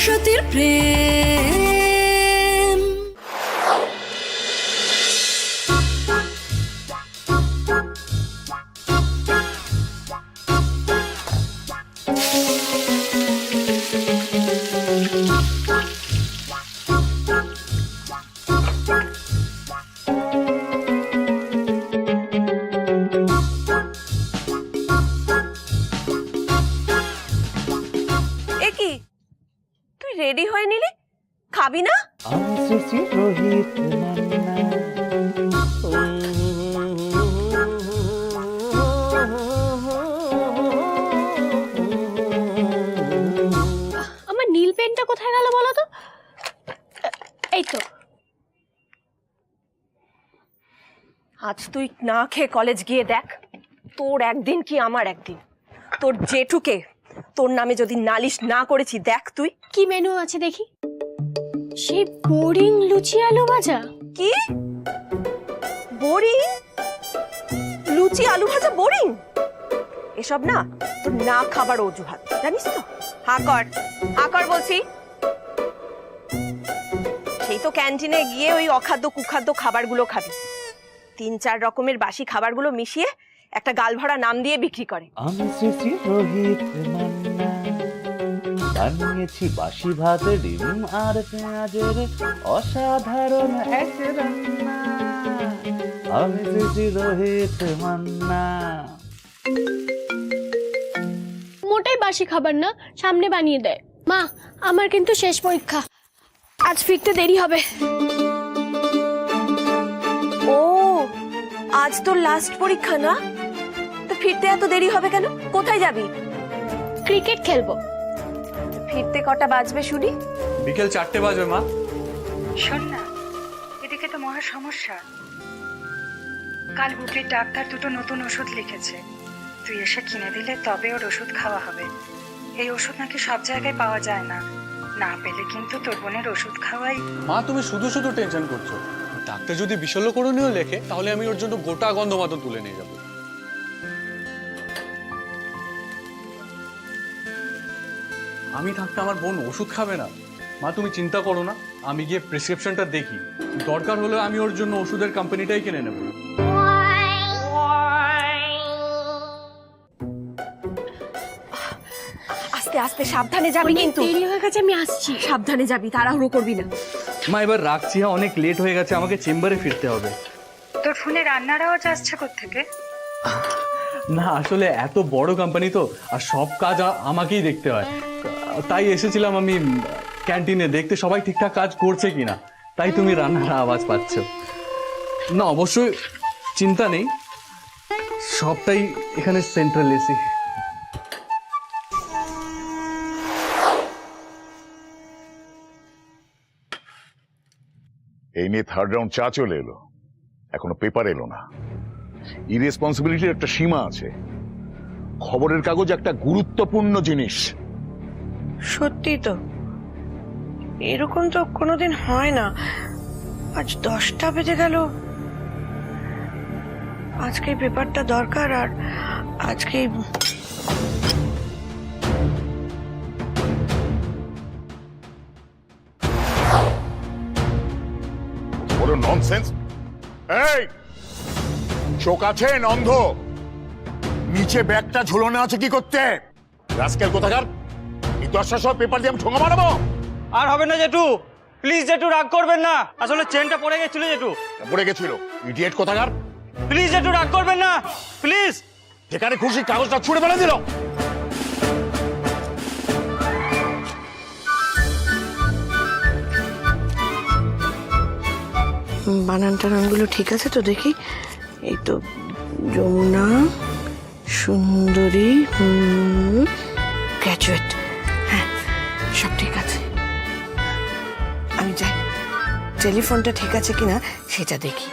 সতীর প্রেম। রেডি হয়ে নিলি, খাবি না? আমার নীল পেনটা কোথায় গেল বলো তো? এই তো। আজ তুই না খেয়ে কলেজ গিয়ে দেখ, তোর একদিন কি আমার একদিন। তোর জেঠুকে তোর নামে যদি নালিশ না করেছি, দেখ তুই কি মেনু আছে দেখি। সেই বোরিং লুচি আলু ভাজা। কি বোরিং? লুচি আলু ভাজা বোরিং? এসব না তোর না খাবার অজুহাত, জানিস তো। হা কর বলছি। সেই তো ক্যান্টিনে গিয়ে ওই অখাদ্য কুখাদ্য খাবারগুলো খাবি, 3-4 রকমের বাসি খাবারগুলো মিশিয়ে একটা গালভরা নাম দিয়ে বিক্রি করে। আমি শ্রী রোহিত মান্না বানিয়েছি বাসি ভাত, ডিম আর পেঁয়াজের অসাধারণ এক রান্না। আমি শ্রী রোহিত মান্না। মোটাই বাসি খাবার না, সামনে বানিয়ে দেয়। মা, আমার কিন্তু শেষ পরীক্ষা, আজ ফিরতে দেরি হবে। ও, আজ তোর লাস্ট পরীক্ষা না? তো ফিরতে এত দেরি হবে কেন? কোথায় যাবি? ক্রিকেট খেলবো। ফিরতে কটা বাজবে শুনি? বিকেল 4টে বাজবে মা। শোন না, এদিকে তো মহা সমস্যা। কাল বুবলির ডাক্তার দুটো নতুন ওষুধ লিখেছে, তুই এসে কিনে দিলে তবে ওর ওষুধ খাওয়া হবে। এই ওষুধ নাকি সব জায়গায় পাওয়া যায় না, না পেলে কিন্তু তোর বোনের ওষুধ খাওয়াই। মা তুমি শুধু শুধু টেনশন করছো। ডাক্তার যদি বিশল্যকরণীয় লেখে তাহলে আমি ওর জন্য গোটা গন্ধমাদন তুলে নিয়ে যাবো। আমি থাকতে আমার বোন ওষুধ খাবে না? মা তুমি চিন্তা করো না, আমি গিয়ে প্রেসক্রিপশনটা দেখি, দরকার হলে আমি ওর জন্য ওষুধের কোম্পানিটাই কিনে নেব। আস্তে আস্তে সাবধানে যাবি কিন্তু। দেরি হয়ে গেছে, আমি আসছি। সাবধানে যাবি, তাড়াহুড়ো করবি না। মা এবার রাখছি, অনেক লেট হয়ে গেছে, আমাকে চেম্বারে ফিরতে হবে। তোর ফোনে রান্নার আওয়াজ আসছে কোত্থেকে? না আসলে এত বড় কোম্পানি তো, আর সব কাজ আমাকেই দেখতে হয়, তাই এসেছিলাম আমি ক্যান্টিনে দেখতে সবাই ঠিকঠাক কাজ করছে কিনা, তাই তুমি রান্নার আওয়াজ পাচ্ছ। না অবশ্যই চিন্তা নেই, সবটাই এখানে সেন্ট্রাল এসি। এই নিয়ে থার্ড রাউন্ড চা চলে এলো, এখনো পেপার এলো না। ইরেসপন্সিবিলিটির একটা সীমা আছে। খবরের কাগজ একটা গুরুত্বপূর্ণ জিনিস। সত্যি তো, এরকম তো কোনোদিন হয় না। আজ 10টা বেজে গেল। আজকে পেপারটা দরকার, আর আজকে বড় ননসেন্স। এই চোখ আছে অন্ধ? নিচে ব্যাগটা ঝুলনে আছে কি করতে? রাস্কেল কোথাকার! এই 10টার সব পেপার দিয়ে আমি ঠোঙা মারাবো? আর হবে না জেঠু, প্লিজ জেঠু রাগ করবেন না, আসলে চেনটা পড়ে গেছিল জেঠু। পড়ে গেছিল? ইডিয়েট কোথাকার! প্লিজ জেঠু রাগ করবেন না, প্লিজ। যেখানে খুশি কাগজটা ছুঁড়ে ফেলে দিল। বানান টানানগুলো ঠিক আছে তো দেখি। এই তো, যমুনা, সুন্দরী, গ্র্যাজুয়েট, হ্যাঁ সব ঠিক আছে। আমি যাই, টেলিফোনটা ঠিক আছে কিনা সেটা দেখি।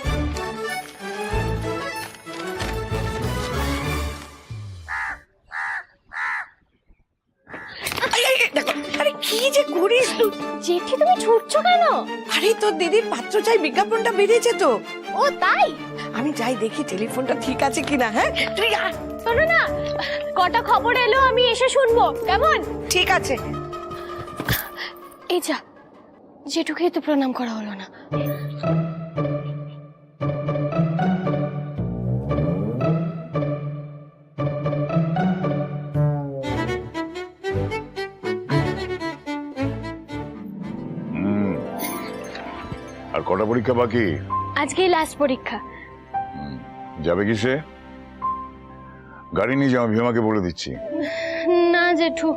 আরে কি যে করিস তুই? জেঠি তুমি ছুটছো কেন? আরে তোর দিদির পাত্র চাই বিজ্ঞাপনটা বেরিয়েছে তো। ও তাই? আমি যাই দেখি টেলিফোনটা ঠিক আছে কিনা। হ্যাঁ তুই আয়। শোনো না, কটা খবর এলো আমি এসে শুনবো, কেমন? ঠিক আছে। এই যা, জেঠুকে তো প্রণাম করা হলো না। আর কটা পরীক্ষা বাকি? আজকেই লাস্ট পরীক্ষা। যাবে কিসে? গাড়ি নিয়ে যাও, ভীমাকে বলে দিচ্ছি। না জেঠু,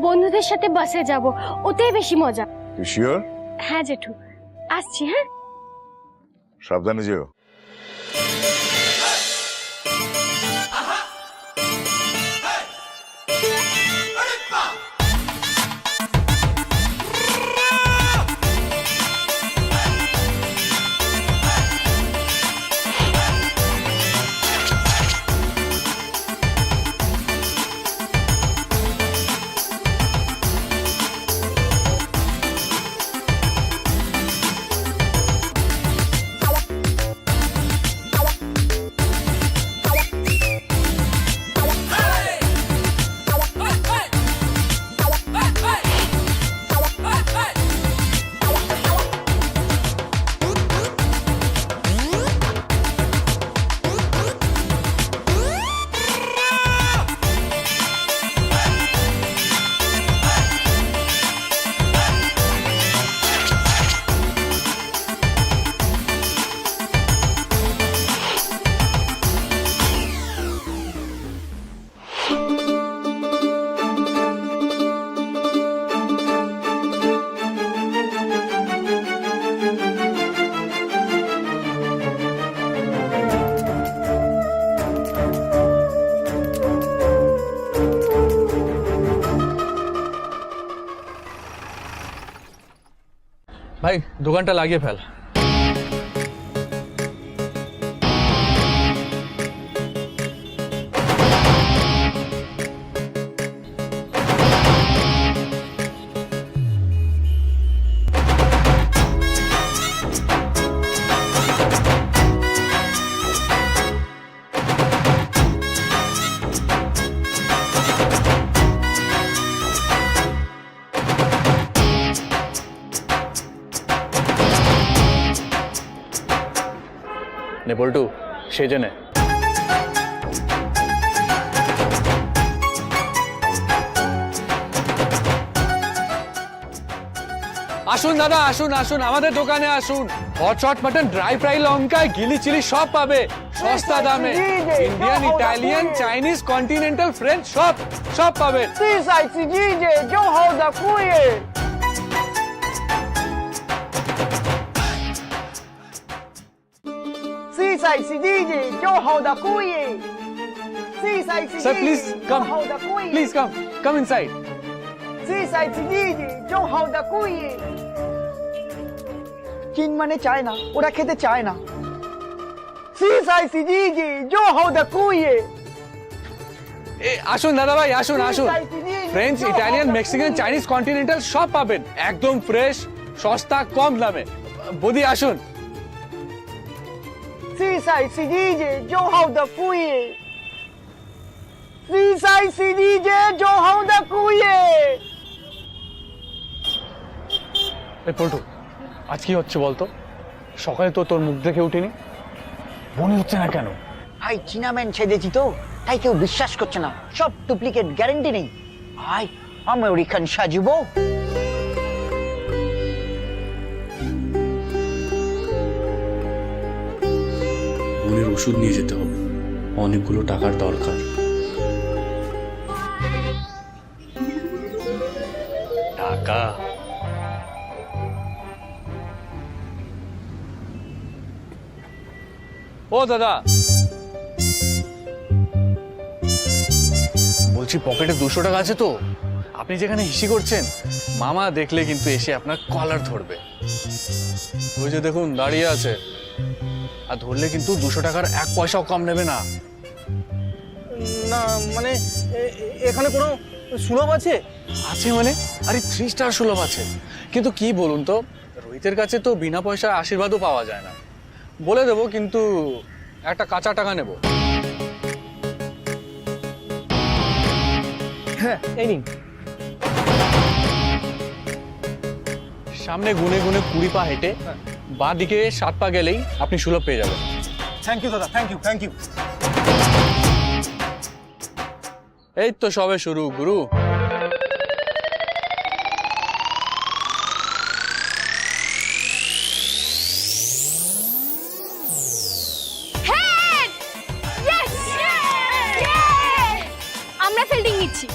বন্ধুদের সাথে বাসে যাব, ওতেই বেশি মজা। তুই শিওর? হ্যাঁ জেঠু, আসছি। হ্যাঁ, সাবধানে যেও। ভাই দোকানটা লাগিয়ে ফেল। নে বল্টু, সেজে নে। আসুন দাদা, আসুন আসুন, আমাদের দোকানে আসুন। Hot shot mutton, dry fry লঙ্কায়, গিলি চিলি সব পাবে সস্তা দামে। Indian, Italian, Chinese, continental, French সব সব পাবেন। Sir, please come. Please come. Come inside. চীন মানে চায় না, ওরা খেতে চায় না। আসুন দাদা ভাই, আসুন আসুন। French, Italian, Mexican, Chinese, continental সব পাবেন একদম ফ্রেশ, সস্তা, কম দামে। বৌদি আসুন। পল্টু, আজ কি হচ্ছে বলতো? সকালে তো তোর মুখ দেখে উঠিনি, মনে হচ্ছে না কেন? ভাই চীনাম্যান ছেড়েছি তো, তাই কেউ বিশ্বাস করছে না। সব ডুপ্লিকেট, গ্যারান্টি নেই। ভাই আমেরিকান সাজবো। বোনের ওষুধ নিয়ে যেতে হবে, অনেকগুলো টাকার দরকার। টাকা? ও দাদা, বলছি পকেটে 200 টাকা আছে তো? আপনি যেখানে হিসি করছেন, মামা দেখলে কিন্তু এসে আপনার কলার ধরবে। ওই যে দেখুন দাঁড়িয়ে আছে, আর ধরলে কিন্তু 200 টাকার 1 পয়সাও কম নেবে না। না মানে এখানে কোনো সুলভ আছে? আছে মানে? আরে 3 স্টার সুলভ আছে। কিন্তু কি বলুন তো, রোহিতের কাছে তো বিনা পয়সায় আশীর্বাদও পাওয়া যায় না। বলে দেবো, কিন্তু একটা কাঁচা টাকা নেব। হ্যাঁ এই নিন। সামনে গুনে গুনে 20 পা হেঁটে বাঁ দিকে 7 পা গেলেই আপনি সুলভ পেয়ে যাবেন। থ্যাংক ইউ দাদা, থ্যাংক ইউ। এই তো সবে শুরু গুরু। আমরা ফিল্ডিং নিচ্ছি।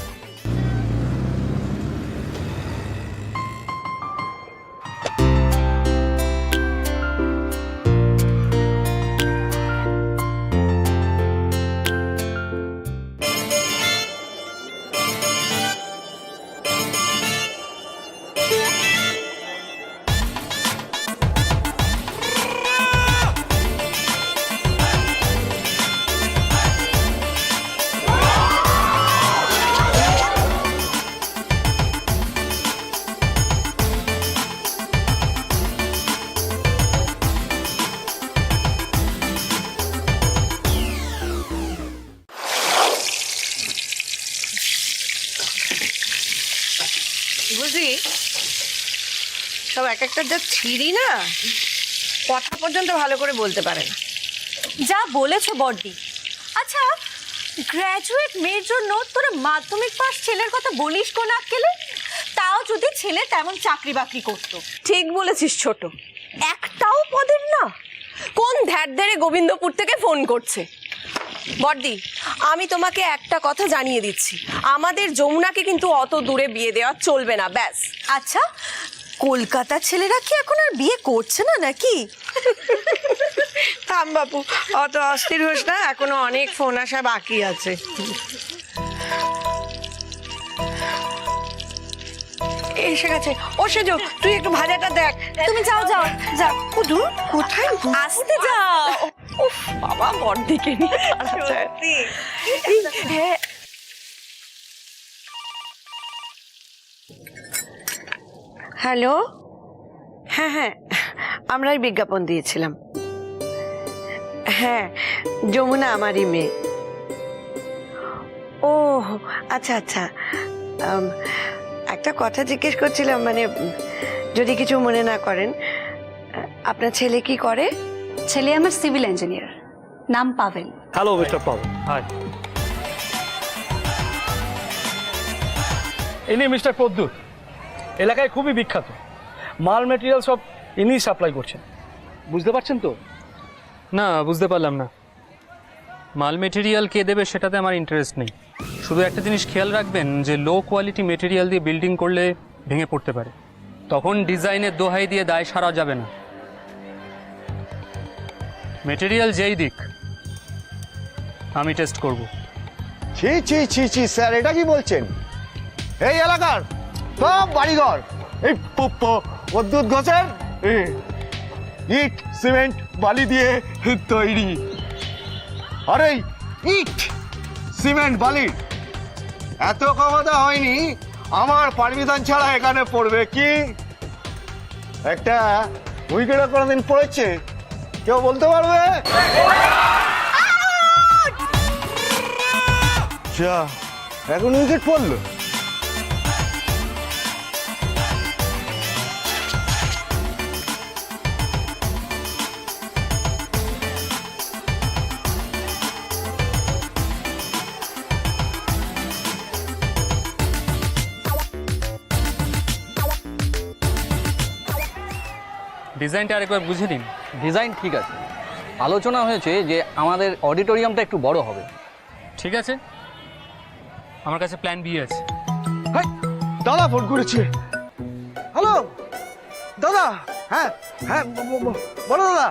বুঝলি, সব এক একটা যা ছিঁড়ি না, কথা পর্যন্ত ভালো করে বলতে পারে না। যা বলেছো বড়দি। আচ্ছা, গ্র্যাজুয়েট মেয়ের জন্য তোরা মাধ্যমিক পাস ছেলের কথা বলিস কোন আক্কেলে? তাও যদি ছেলে তেমন চাকরি বাকরি করতো। ঠিক বলেছিস ছোট, একটাও পদের না। কোন ধ্যাড় গোবিন্দপুর থেকে ফোন করছে। বড়দি, আমি তোমাকে একটা কথা জানিয়ে দিচ্ছি, আমাদের যমুনাকে কিন্তু অত দূরে বিয়ে দেওয়া চলবে না, ব্যাস। আচ্ছা, কলকাতার ছেলেরা কি এখন আর বিয়ে করছে না নাকি? থাম বাপু, অত অস্থির হোস না, এখনো অনেক ফোন আসা বাকি আছে। এসে গেছে। ও সেজো, তুই একটু ভাজাটা দেখ। তুমি যাও যাও যাও। কোথায় আসতে যাও। উফ বাবা, বড়দিকে নিয়ে সত্যি। হ্যাঁ, হ্যালো, হ্যাঁ, আমরাই বিজ্ঞাপন দিয়েছিলাম। হ্যাঁ, যমুনা আমারই মেয়ে। ও আচ্ছা, একটা কথা জিজ্ঞেস করছিলাম, মানে যদি কিছু মনে না করেন, আপনার ছেলে কি করে? ছেলে আমার সিভিল ইঞ্জিনিয়ার, নাম পাভেল। হ্যালো মিস্টার পাল, হাই। ইনি মিস্টার পদ্দুর, এলাকায় খুবই বিখ্যাত। মাল মেটেরিয়াল সব ইনি সাপ্লাই করছেন, বুঝতে পারছেন তো? না, বুঝতে পারলাম না। মাল মেটেরিয়াল কে দেবে সেটাতে আমার ইন্টারেস্ট নেই। শুধু একটা জিনিস খেয়াল রাখবেন যে লো কোয়ালিটি মেটেরিয়াল দিয়ে বিল্ডিং করলে ভেঙে পড়তে পারে, তখন ডিজাইনের দোহাই দিয়ে দায় সারা যাবে না। মেটেরিয়াল যেই দিক আমি টেস্ট করব। ছি ছি ছি ছি স্যার, এটা কি বলছেন? এই এলাকার সব বাড়িঘর এই পদ্মুত ঘোষের ইট সিমেন্ট বালি দিয়ে তৈরি। আর এই ইট সিমেন্ট বালি এত ক্ষমতা হয়নি আমার পারমিশন ছাড়া এখানে পড়বে কি? একটা উইকেটও কোনোদিন পড়েছে কেউ বলতে পারবে? এখন উইকেট পড়লো। ডিজাইনটা আরেকবার বুঝে নিন। ডিজাইন ঠিক আছে, আলোচনা হয়েছে যে আমাদের অডিটোরিয়ামটা একটু বড় হবে। ঠিক আছে, আমার কাছে প্ল্যান বি আছে। দাদা ফোন করেছে। হ্যালো দাদা, হ্যাঁ হ্যাঁ বলো দাদা।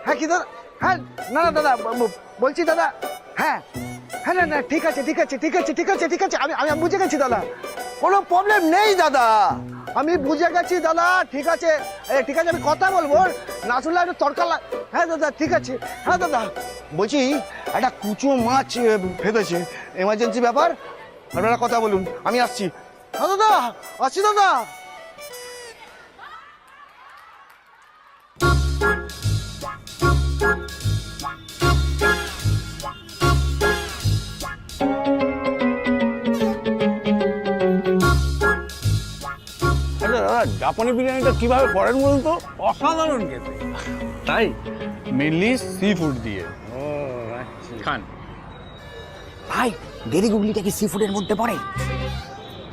হ্যাঁ কি দাদা? হ্যাঁ না না দাদা বলছি দাদা। হ্যাঁ হ্যাঁ না না ঠিক আছে ঠিক আছে ঠিক আছে ঠিক আছে ঠিক আছে, আমি আমি বুঝে গেছি দাদা, কোনো প্রবলেম নেই দাদা, আমি বুঝে গেছি দাদা। ঠিক আছে ঠিক আছে, আমি কথা বলবো, না শুনলে একটু তরকার হ্যাঁ দাদা ঠিক আছে। হ্যাঁ দাদা বলছি একটা কুচো মাছ ফেলেছে, এমার্জেন্সি ব্যাপার, আপনারা কথা বলুন, আমি আসছি। হ্যাঁ দাদা আসছি দাদা। জাপানি বিরিয়ানিটা কিভাবে করেন বলুন তো, অসাধারণ খেতে। তাই মেনলি সি ফুড দিয়ে খান। ভাই দেরি গুগলিটা কি সি ফুডের মধ্যে পড়ে?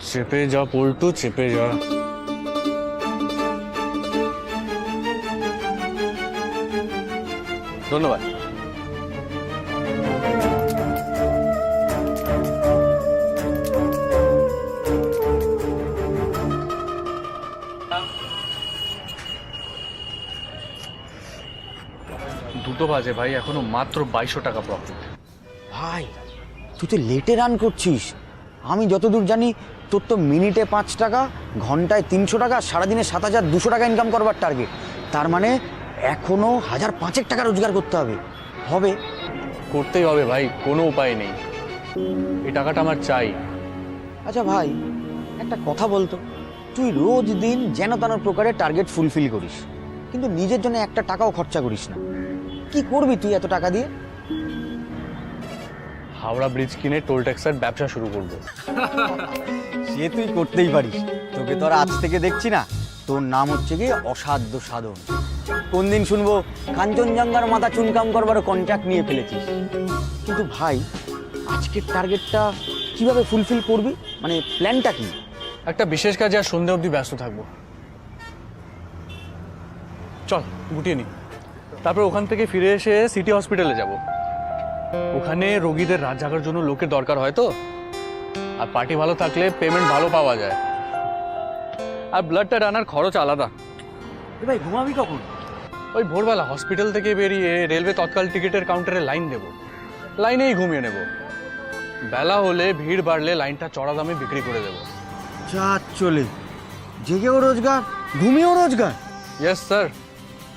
চেপে যা পল্টু, চেপে যা। ধন্যবাদ। দুটো বাজে ভাই, এখনো মাত্র 2200 টাকা প্রফিট। ভাই তুই তো লেটে রান করছিস। আমি যতদূর জানি তোর তো মিনিটে 5 টাকা, ঘন্টায় 300 টাকা, সারাদিনে 7200 টাকা ইনকাম করবার টার্গেট। তার মানে এখনো 1005 টাকা রোজগার করতে হবে। হবে? করতেই হবে ভাই, কোনো উপায় নেই। এই টাকাটা আমার চাই। আচ্ছা ভাই একটা কথা বলতো, তুই রোজ দিন যেন তেন প্রকারে টার্গেট ফুলফিল করিস, কিন্তু নিজের জন্য একটা টাকাও খরচা করিস না। কি করবি তুই এত টাকা দিয়ে? হাওড়া ব্রিজ কিনে টোল ট্যাক্সের ব্যবসা শুরু করব। সে তুই করতেই পারিস, তোকে তোর আজ থেকে দেখছি না। তোর নাম হচ্ছে কি অসাধ্য সাধন। কোন দিন শুনবো কাঞ্চনজঙ্ঘার মাথা চুনকাম করবার কন্ট্রাক্ট নিয়ে ফেলেছিস। কিন্তু ভাই আজকের টার্গেটটা কিভাবে ফুলফিল করবি, মানে প্ল্যানটা কি? একটা বিশেষ কাজে আর সন্ধ্যে অবধি ব্যস্ত থাকবো। চল গুটিয়ে নি, তারপর ওখান থেকে ফিরে এসে সিটি হসপিটালে যাব। ওখানে রোগীদের রাত জাগার জন্য লোকের দরকার হয় তো, আর পার্টি ভালো থাকলে পেমেন্ট ভালো পাওয়া যায়, আর ব্লাডটা টানার খরচ আলাদা। ভাই ঘুমাবি কখন? ওই ভোরবেলা হসপিটাল থেকে বেরিয়ে রেলওয়ে তৎকাল টিকিটের কাউন্টারে লাইন দেব, লাইনেই ঘুমিয়ে নেব। বেলা হলে ভিড় বাড়লে লাইনটা চড়া দামে বিক্রি করে দেব। যা চলে, জেগেও রোজগার, ঘুমিয়েও রোজগার। Yes sir,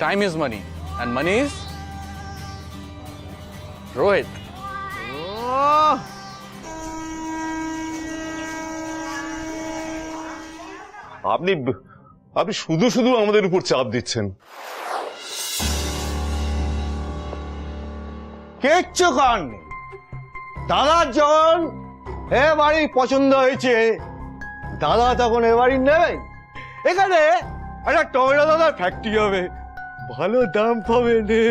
time is money and money is Rohit. আপনি আপনি শুধু শুধু আমাদের উপর চাপ দিচ্ছেন। কিচ্ছু করেননি। দাদার যখন এ বাড়ি পছন্দ হয়েছে, দাদা তখন এ বাড়ি নেবেন। এখানে একটা টমেটো দাদার ফ্যাক্টরি হবে, ভালো দাম পাবে নে।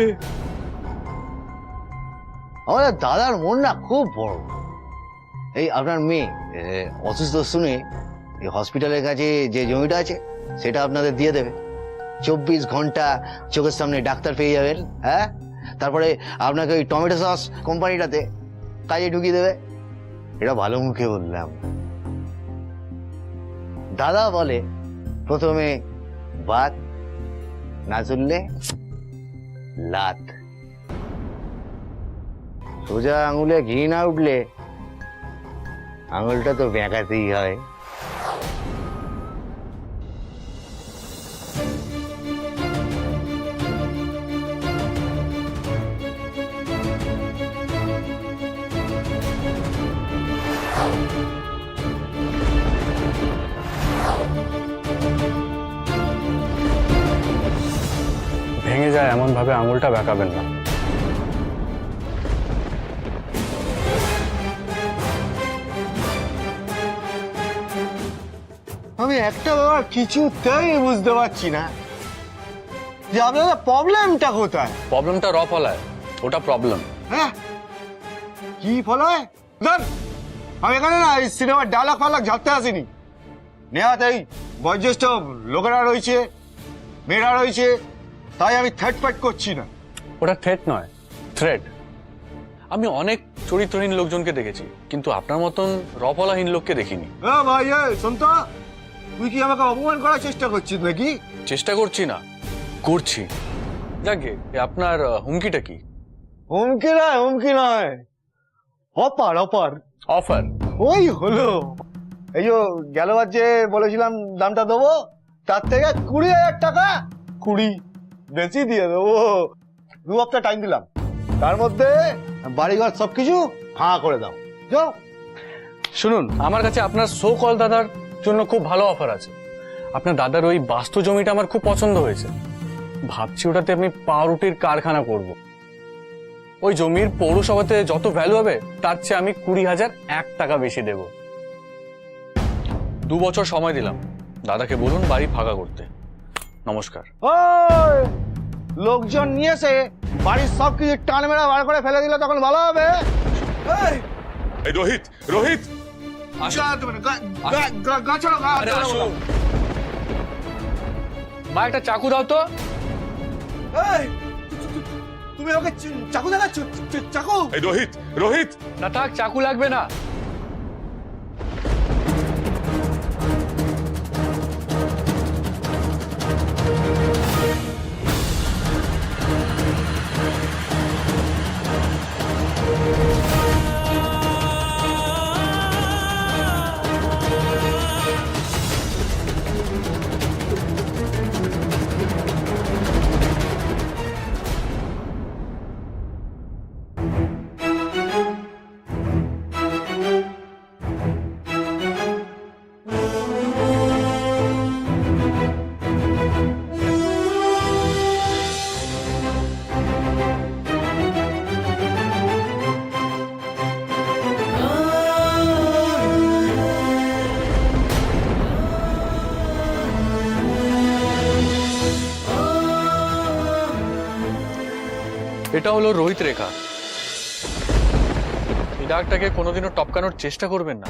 আমাদের দাদার মন না খুব বড়। এই আপনার মেয়ে অসুস্থ শুনে এই হসপিটালের কাছে যে জমিটা আছে সেটা আপনাদের দিয়ে দেবে। 24 ঘন্টা চোখের সামনে ডাক্তার পেয়ে যাবেন। হ্যাঁ, তারপরে আপনাকে ওই টমেটো সস কোম্পানিটাতে কাজে ঢুকিয়ে দেবে। এটা ভালো মুখে বললাম। দাদা বলে প্রথমে বাত, না চললে লাত। সোজা আঙুলে ঘি না উঠলে আঙুলটা তো বেঁকাতেই হয়। ভেঙে যায় এমন ভাবে আঙুলটা বেঁকাবেন না। আমি একটা ব্যাপার কিছুতেই বুঝতে পারছি না যে আপনাদের প্রবলেমটা কোথায়। প্রবলেমটা রফলায়, ওটা প্রবলেম। হ্যাঁ, কি ফলায়? ধর, আমি এখানে না এই সিনেমার ডায়লগ ফালাক ঝাড়তে আসিনি। নেহাতেই বয়োজ্যেষ্ঠ লোকেরা রয়েছে, মেয়েরা রয়েছে, তাই আমি থ্রেট ফাইট করছি না। ওটা থ্রেট নয়, থ্রেট। আমি অনেক চরিত্রহীন লোকজনকে দেখেছি, কিন্তু আপনার মতন রফলাহীন লোককে দেখিনি। ভাই শোন তো, তুই কি আমাকে অপমান করার চেষ্টা করছিস নাকি? চেষ্টা করছি না, করছি। যাকে আপনার হুমকিটা কি? হুমকি নয়, অফার অফার অফার। ওই হলো, এই যে গেলবার যে বলেছিলাম দামটা দেবো, তার থেকে 20,000 টাকা 20 বেশি দিয়ে দেবো। 2 হপ্তাহ টাইম দিলাম, তার মধ্যে বাড়িঘর সবকিছু ফাঁকা করে দাও। যাও। শুনুন, আমার কাছে আপনার সো কল দাদার জন্য খুব ভালো অফার আছে। আপনার দাদার ওই বাস্তু জমিটা আমার খুব পছন্দ হয়েছে। ভাবছি ওটাতে আমি পাউরুটির কারখানা করব। ওই জমির পৌরসভাতে যত ভ্যালু হবে তার চেয়ে আমি 20,001 টাকা বেশি দেব। 2 বছর সময় দিলাম, দাদাকে বলুন বাড়ি ফাঁকা করতে। নমস্কার। ওই লোকজন নিয়ে এসে বাড়ির সব কিছু টান মেরা বার করে ফেলে দিলে তখন ভালো হবে। এই রোহিত, রোহিত মা একটা চাকু দাও তো। তুমি ওকে চাকু দেখাচ্ছ? চাকু? এই রোহিত, রোহিত না থাক, চাকু লাগবে না। এটা হলো রোহিত রেখা। এই দাগটাকে কোনোদিনও টপকানোর চেষ্টা করবেন না।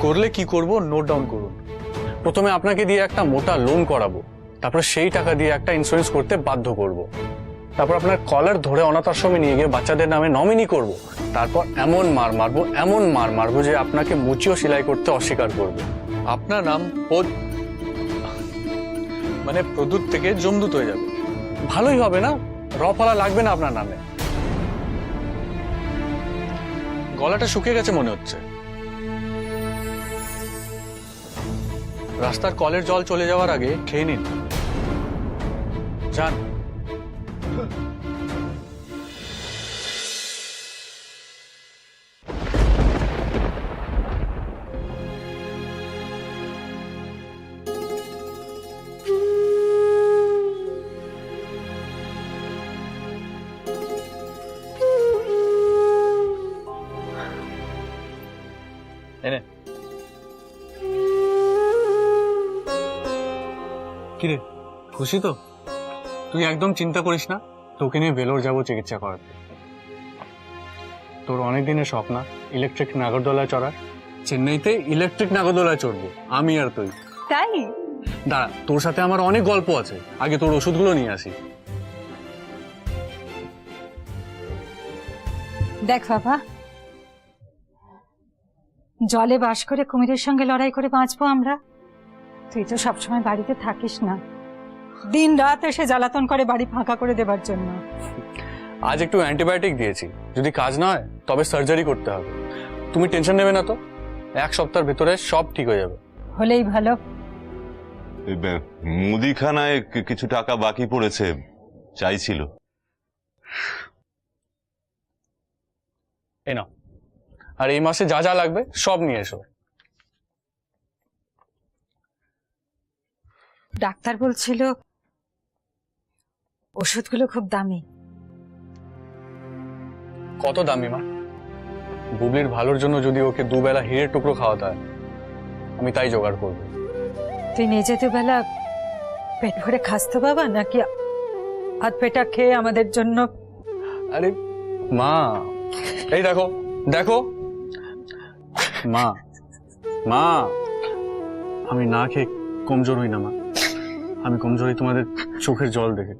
করলে কি করব নোট ডাউন করুন। প্রথমে আপনাকে দিয়ে একটা মোটা লোন করাবো, তারপর সেই টাকা দিয়ে একটা ইন্স্যুরেন্স করতে বাধ্য করব। তারপর আপনার কলার ধরে অনাথ আশ্রমে নিয়ে গিয়ে বাচ্চাদের নামে নমিনি করব। তারপর এমন মার মারবো, এমন মার মারবো যে আপনাকে মুচিও সেলাই করতে অস্বীকার করবে। আপনার নাম মানে প্রদূত থেকে জমদূত হয়ে যাবে। ভালোই হবে না? রফলা লাগবে না আপনার নামে। গলাটা শুকিয়ে গেছে মনে হচ্ছে। রাস্তার কলের জল চলে যাওয়ার আগে খেয়ে নিন, যান। এনে কিরে, খুশি তো? তুই একদম চিন্তা করিস না, তোকে নিয়ে ভেলোর যাবো চিকিৎসা করাতে। তোর অনেক দিনের শখ না ইলেকট্রিক নাগরদোলায় চড়ার? চেন্নাইতে ইলেকট্রিক নাগরদোলায় চড়বো আমি আর তুই। তাই? দাঁড়া, তোর সাথে আমার অনেক গল্প আছে, আগে তোর ওষুধগুলো নিয়ে আসি। দেখ বাবা, জলে বাস করে কুমিরের সঙ্গে লড়াই করে বাঁচবো আমরা। তুই তো সবসময় বাড়িতে থাকিস না, দিন রাত এসে জ্বালাতন করে বাড়ি ফাঁকা করে দেবার জন্য। আজ একটু অ্যান্টিবায়োটিক দিয়েছি, যদি কাজ না হয় তবে সার্জারি করতে হবে। তুমি টেনশন নেবে না তো, 1 সপ্তাহের ভেতরে সব ঠিক হয়ে যাবে। হলেই ভালো। মুদিখানায় কিছু টাকা বাকি পড়েছে, চাইছিল। এই নাও, আর এই মাসে যা যা লাগবে সব নিয়ে এসো। ডাক্তার বলছিল ওষুধগুলো খুব দামি। কত দামি মা? বুবলির ভালোর জন্য যদি ওকে দুবেলা হিরের টুকরো খাওয়াতে হয়, আমি তাই জোগাড় করবো। তুই নিজে দুবেলা পেট ভরে খাস তো বাবা, নাকি হাত পেটা খেয়ে আমাদের জন্য? আরে মা, এই দেখো দেখো মা, মা আমি না খেয়ে কমজোর হই না মা, আমি কমজোর হই তোমাদের চোখের জল দেখে।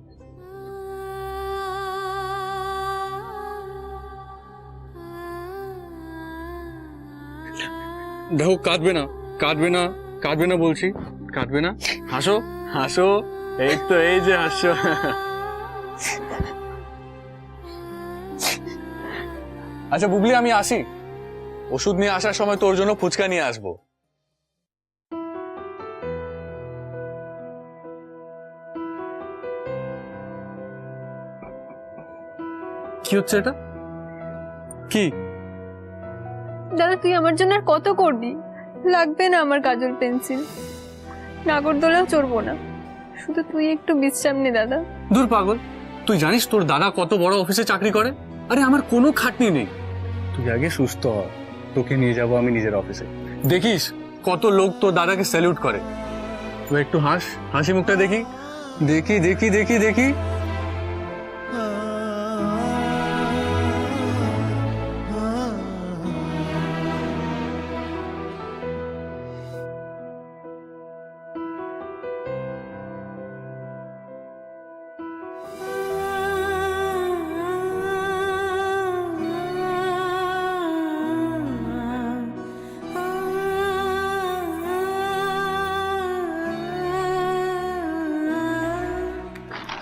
দেখো, কাঁদবে না, কাঁদবে না, কাঁদবে না বলছি, কাঁদবে না। হাসো হাসো, এই তো, এই যে হাসো। আচ্ছা বুবলি, আমি আসি। ওষুধ নিয়ে আসার সময় তোর জন্য ফুচকা নিয়ে আসবো। কি হচ্ছে এটা? কি দাদা, তুই আমার জন্য আর কত করবি? লাগবে না আমার কাজল পেন্সিল, নাগরদোলাও চড়বো না, শুধু তুই একটু বিশ্রাম নে দাদা। দূর পাগল, তুই জানিস তোর দাদা কত বড় অফিসে চাকরি করে? আরে আমার কোনো খাটনি নেই, তুই আগে সুস্থ হ, তোকে নিয়ে যাবো আমি নিজের অফিসে, দেখিস কত লোক তোর দাদাকে স্যালুট করে। তো একটু হাসি মুখটা দেখি দেখি দেখি দেখি দেখি।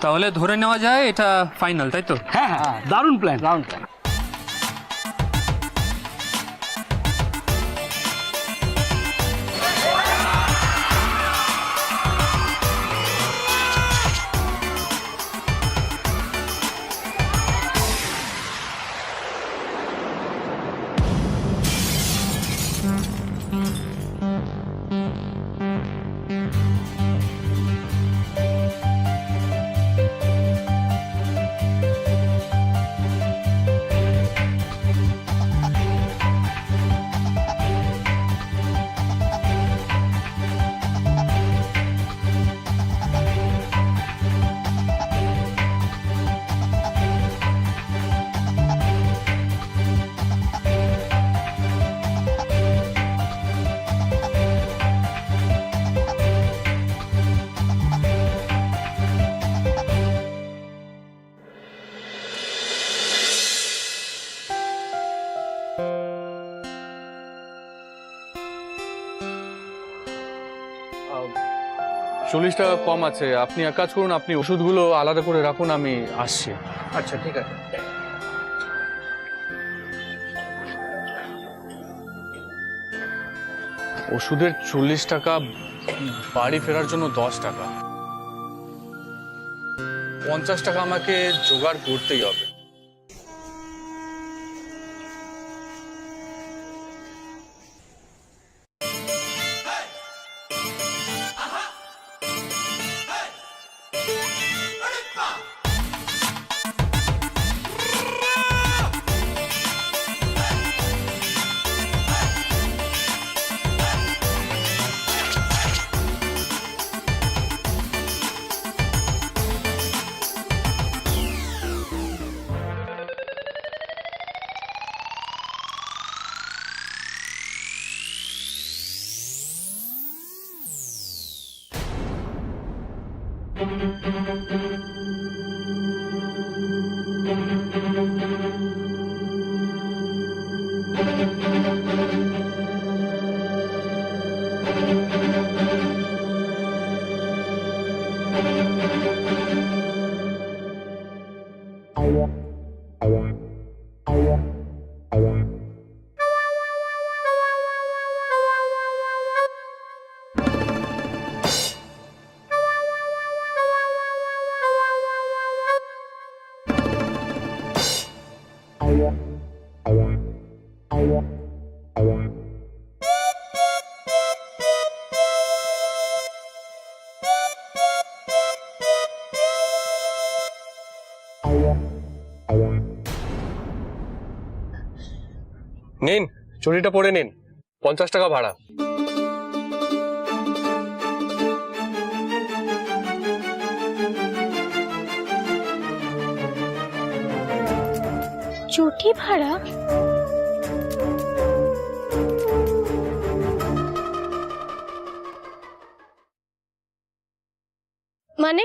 তাহলে ধরে নেওয়া যায় এটা ফাইনাল, তাই তো? হ্যাঁ হ্যাঁ, দারুণ প্ল্যান, দারুণ প্ল্যান। চল্লিশ টাকা কম আছে, আপনি এক কাজ করুন, আপনি ওষুধগুলো আলাদা করে রাখুন, আমি আসছি। আচ্ছা ঠিক আছে। ওষুধের 40 টাকা, বাড়ি ফেরার জন্য 10 টাকা, 50 টাকা আমাকে জোগাড় করতেই হবে। নিন, চুরিটা পরে নিন, 50 টাকা ভাড়া। চটি ভাড়া? মানে